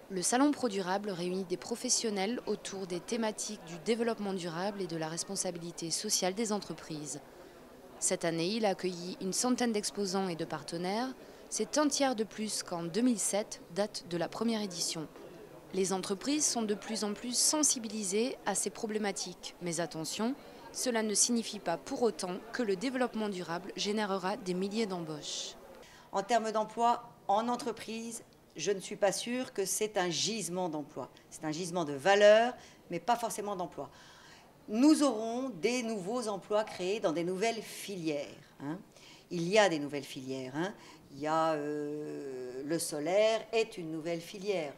Le Salon Pro Durable réunit des professionnels autour des thématiques du développement durable et de la responsabilité sociale des entreprises. Cette année, il a accueilli une centaine d'exposants et de partenaires. C'est un tiers de plus qu'en 2007, date de la première édition. Les entreprises sont de plus en plus sensibilisées à ces problématiques. Mais attention, cela ne signifie pas pour autant que le développement durable générera des milliers d'embauches. En termes d'emploi, en entreprise, je ne suis pas sûre que c'est un gisement d'emploi. C'est un gisement de valeur, mais pas forcément d'emploi. Nous aurons des nouveaux emplois créés dans des nouvelles filières. Il y a des nouvelles filières. Il y a le solaire est une nouvelle filière.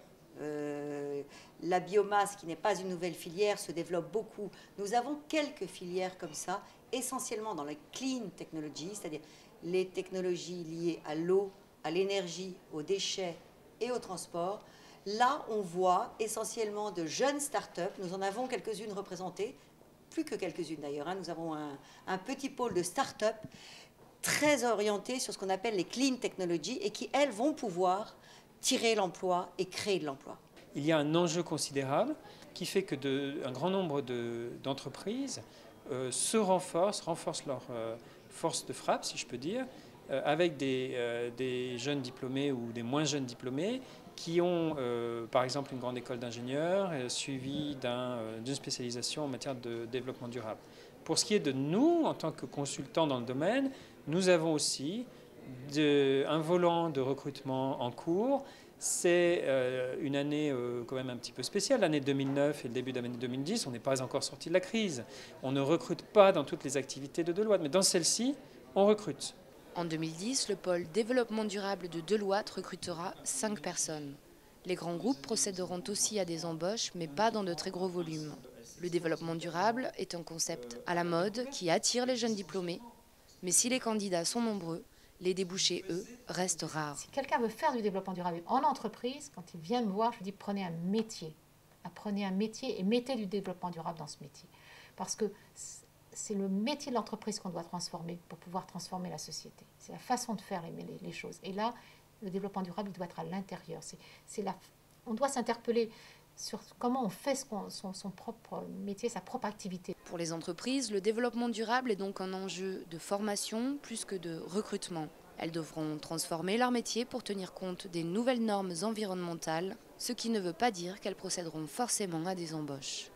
La biomasse, qui n'est pas une nouvelle filière, se développe beaucoup. Nous avons quelques filières comme ça, essentiellement dans la clean technology, c'est-à-dire les technologies liées à l'eau, à l'énergie, aux déchets et au transport. Là, on voit essentiellement de jeunes start-up. Nous en avons quelques-unes représentées, plus que quelques-unes d'ailleurs. Nous avons un petit pôle de start-up très orienté sur ce qu'on appelle les clean technologies et qui, elles, vont pouvoir tirer l'emploi et créer de l'emploi. Il y a un enjeu considérable qui fait que un grand nombre d'entreprises se renforcent leur force de frappe, si je peux dire, avec des jeunes diplômés ou des moins jeunes diplômés qui ont, par exemple, une grande école d'ingénieurs suivie d'une spécialisation en matière de développement durable. Pour ce qui est de nous, en tant que consultants dans le domaine, nous avons aussi un volant de recrutement en cours. C'est une année quand même un petit peu spéciale, l'année 2009 et le début de l'année 2010. On n'est pas encore sorti de la crise. On ne recrute pas dans toutes les activités de Deloitte, mais dans celle-ci, on recrute. En 2010, le pôle développement durable de Deloitte recrutera 5 personnes. Les grands groupes procéderont aussi à des embauches, mais pas dans de très gros volumes. Le développement durable est un concept à la mode qui attire les jeunes diplômés. Mais si les candidats sont nombreux, les débouchés, eux, restent rares. Si quelqu'un veut faire du développement durable en entreprise, quand il vient me voir, je lui dis prenez un métier. Apprenez un métier et mettez du développement durable dans ce métier. Parce que c'est le métier de l'entreprise qu'on doit transformer pour pouvoir transformer la société. C'est la façon de faire les choses. Et là, le développement durable, il doit être à l'intérieur. On doit s'interpeller sur comment on fait son propre métier, sa propre activité. Pour les entreprises, le développement durable est donc un enjeu de formation plus que de recrutement. Elles devront transformer leur métier pour tenir compte des nouvelles normes environnementales, ce qui ne veut pas dire qu'elles procéderont forcément à des embauches.